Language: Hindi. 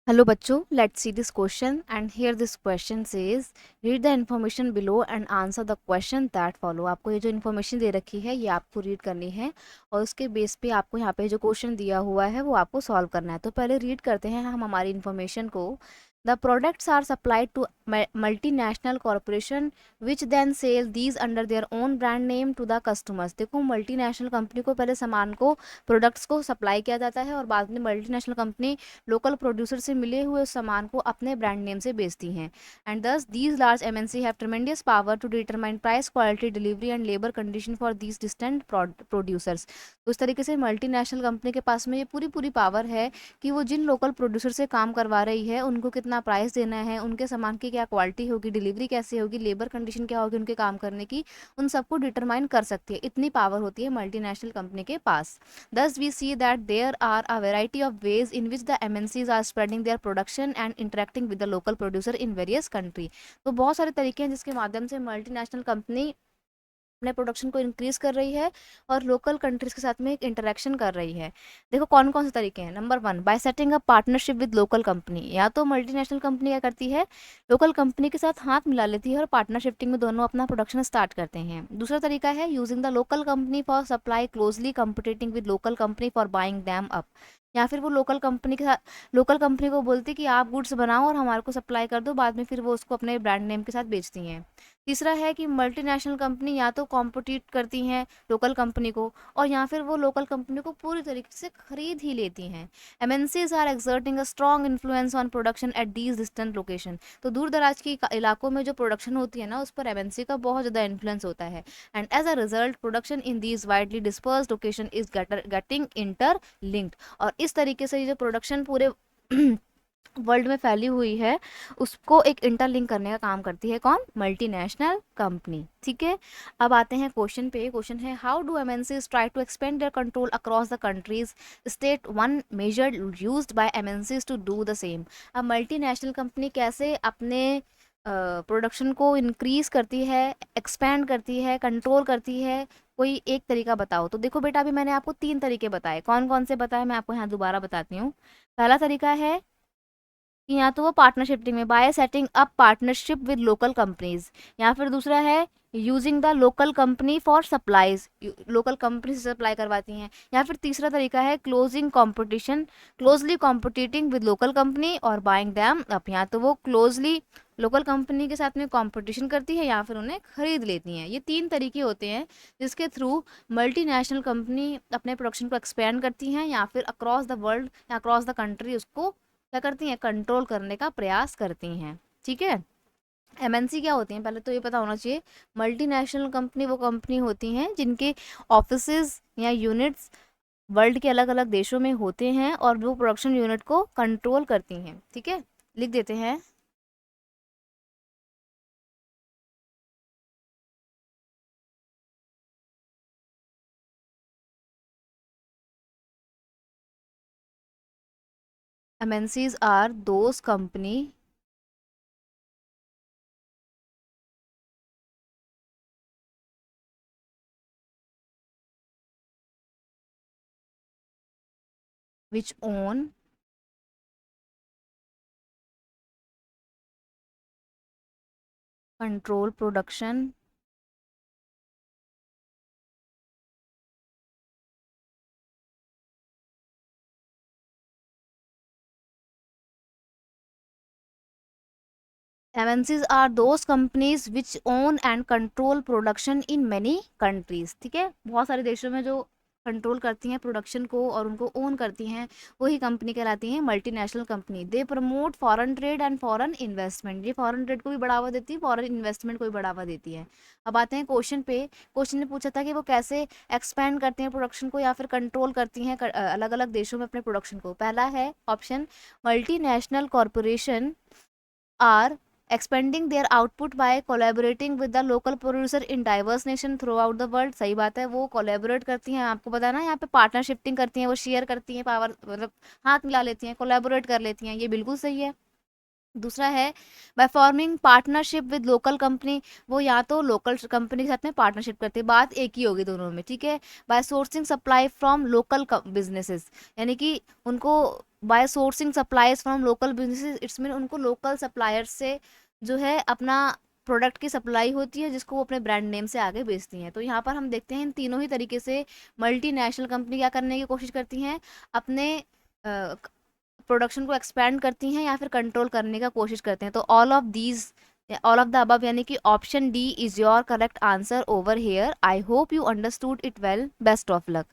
Hello बच्चों, let's see this question and here this question says read the information below and answer the question that follow। आपको ये जो इन्फॉर्मेशन दे रखी है ये आपको रीड करनी है और उसके बेस पे आपको यहाँ पे जो क्वेश्चन दिया हुआ है वो आपको सॉल्व करना है। तो पहले रीड करते हैं हम हमारी इन्फॉर्मेशन को। The products are supplied to multinational corporation which then sell these under their own brand name to the customers. देखो मल्टीनेशनल कंपनी को पहले सामान को प्रोडक्ट्स को सप्लाई किया जाता है और बाद में मल्टीनेशनल कंपनी लोकल प्रोड्यूसर से मिले हुए उस सामान को अपने ब्रांड नेम से बेचती हैं। And thus these large MNC have tremendous power to determine price, quality, delivery and labour condition for these distant producers. तो इस तरीके से मल्टीनेशनल कंपनी के पास में ये पूरी पावर है कि वो जिन लोकल प्रोड्यूसर से काम करवा रही है उनको कितना प्राइस देना है, उनके सामान की क्या क्वालिटी होगी, डिलीवरी कैसे होगी, लेबर कंडीशन क्या होगी उनके काम करने की, उन सबको डिटरमाइन कर सकती है। इतनी पावर होती है मल्टीनेशनल कंपनी के पास। Thus, we see that there are a variety of ways in which the MNCs are spreading their production and interacting with the local producer in various country। तो बहुत सारे तरीके हैं जिसके माध्यम से मल्टीनेशनल कंपनी अपने प्रोडक्शन को इंक्रीज कर रही है और लोकल कंट्रीज के साथ में एक इंटरेक्शन कर रही है। देखो कौन कौन से तरीके हैं। Number 1, bye setting up partnership with local company. या तो मल्टीनेशनल कंपनी क्या करती है, लोकल कंपनी के साथ हाथ मिला लेती है और पार्टनरशिप में दोनों अपना प्रोडक्शन स्टार्ट करते हैं। दूसरा तरीका है using the local company for supply closely competing with local company for buying them up. या फिर वो लोकल कंपनी के साथ, लोकल कंपनी को बोलती कि आप गुड्स बनाओ और हमारे को सप्लाई कर दो, बाद में फिर वो उसको अपने ब्रांड नेम के साथ बेचती हैं। तीसरा है कि मल्टीनेशनल कंपनी या तो कॉम्पिटिट करती हैं लोकल कंपनी को और या फिर वो लोकल कंपनी को पूरी तरीके से खरीद ही लेती हैं। MNCs are exerting a strong influence on production at these distant location. तो दूर दराज के इलाकों में जो प्रोडक्शन होती है ना उस पर एमएनसी का बहुत ज़्यादा इन्फ्लुएंस होता है। And as a result production in these widely disperse location is getting interlinked. और इस तरीके से ये जो प्रोडक्शन पूरे वर्ल्ड में फैली हुई है उसको एक इंटरलिंक करने का काम करती है कौन, मल्टीनेशनल कंपनी। ठीक है, अब आते हैं क्वेश्चन पे। क्वेश्चन है how do MNCs try to expand their control across the countries, state one major used by MNCs to do the same. अब मल्टीनेशनल कंपनी कैसे अपने प्रोडक्शन को इंक्रीज करती है, एक्सपैंड करती है, कंट्रोल करती है, कोई एक तरीका बताओ। तो देखो बेटा अभी मैंने आपको 3 तरीके बताए, कौन कौन से बताए मैं आपको यहाँ दोबारा बताती हूँ। पहला तरीका है कि या तो वो पार्टनरशिप में bye setting up partnership with local companies, या फिर दूसरा है using the local company for supplies, local company से सप्लाई करवाती हैं। या फिर तीसरा तरीका है closing competition, closely competing with local company और बाइंग दैम अप। या तो वो क्लोजली लोकल कंपनी के साथ में कंपटीशन करती है या फिर उन्हें खरीद लेती हैं। ये 3 तरीके होते हैं जिसके थ्रू मल्टीनेशनल कंपनी अपने प्रोडक्शन को एक्सपेंड करती हैं या फिर अक्रॉस द वर्ल्ड या अक्रॉस द कंट्री उसको क्या करती हैं, कंट्रोल करने का प्रयास करती हैं। ठीक है, एमएनसी क्या होती हैं पहले तो ये पता होना चाहिए। मल्टीनेशनल कंपनी वो कंपनी होती हैं जिनके ऑफिसेज या यूनिट्स वर्ल्ड के अलग अलग देशों में होते हैं और वो प्रोडक्शन यूनिट को कंट्रोल करती हैं। ठीक है, लिख देते हैं। MNCs are those company which own control production MNCs are those companies which own and control production in many countries। ठीक है, बहुत सारे देशों में जो कंट्रोल करती हैं प्रोडक्शन को और उनको ओन करती हैं वही कंपनी कहलाती हैं multinational company. They promote foreign trade and foreign investment. ये फॉरेन ट्रेड को भी बढ़ावा देती है, फॉरेन इन्वेस्टमेंट को भी बढ़ावा देती है। अब आते हैं क्वेश्चन पे। क्वेश्चन ने पूछा था कि वो कैसे एक्सपेंड करती हैं प्रोडक्शन को या फिर कंट्रोल करती हैं अलग अलग देशों में अपने प्रोडक्शन को। पहला है option, multinational corporation are expanding their output by collaborating with the local producer in diverse nation throughout the world। सही बात है, वो कोलेबोरेट करती हैं, आपको पता है ना यहाँ पे पार्टनरशिपिंग करती हैं, वो शेयर करती हैं पावर, मतलब हाथ मिला लेती हैं, कोलेबोरेट कर लेती हैं, ये बिल्कुल सही है। दूसरा है by forming partnership with local company, वो या तो लोकल कंपनी के साथ में पार्टनरशिप करती है, बात एक ही होगी दोनों में। ठीक है, by sourcing supply from local businesses, यानी कि उनको by sourcing supplies from local businesses, it's mean उनको लोकल सप्लायर्स से जो है अपना प्रोडक्ट की सप्लाई होती है, जिसको वो अपने ब्रांड नेम से आगे बेचती हैं। तो यहाँ पर हम देखते हैं इन तीनों ही तरीके से मल्टीनेशनल कंपनी क्या करने की कोशिश करती हैं, अपने प्रोडक्शन को एक्सपैंड करती हैं या फिर कंट्रोल करने का कोशिश करते हैं। तो ऑल ऑफ द अबव यानी कि option D is your correct answer over here. I hope you understood it well. Best of luck.